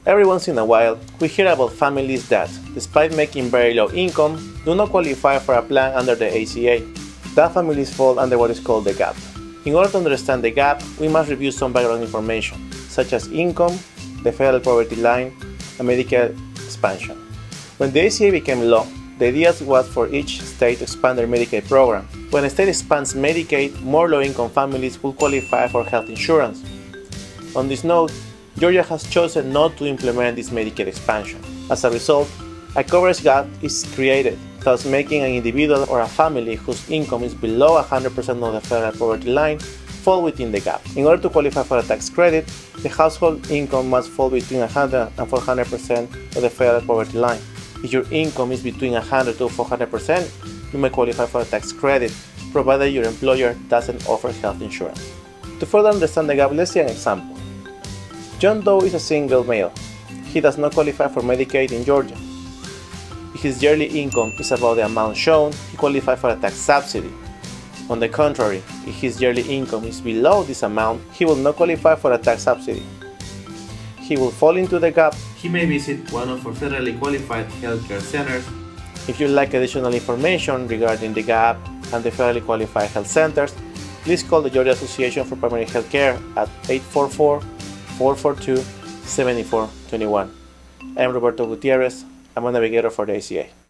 Every once in a while, we hear about families that, despite making very low income, do not qualify for a plan under the ACA. That families fall under what is called the gap. In order to understand the gap, we must review some background information, such as income, the federal poverty line, and Medicaid expansion. When the ACA became law, the idea was for each state to expand their Medicaid program. When a state expands Medicaid, more low-income families will qualify for health insurance. On this note, Georgia has chosen not to implement this Medicaid expansion. As a result, a coverage gap is created, thus making an individual or a family whose income is below 100% of the federal poverty line fall within the gap. In order to qualify for a tax credit, the household income must fall between 100 and 400% of the federal poverty line. If your income is between 100 to 400%, you may qualify for a tax credit, provided your employer doesn't offer health insurance. To further understand the gap, let's see an example. John Doe is a single male. He does not qualify for Medicaid in Georgia. If his yearly income is above the amount shown, he qualifies for a tax subsidy. On the contrary, if his yearly income is below this amount, he will not qualify for a tax subsidy. He will fall into the gap. He may visit one of our federally qualified healthcare centers. If you'd like additional information regarding the gap and the federally qualified health centers, please call the Georgia Association for Primary Health Care at 844-442-7421. I am Roberto Gutierrez. I'm a navigator for the ACA.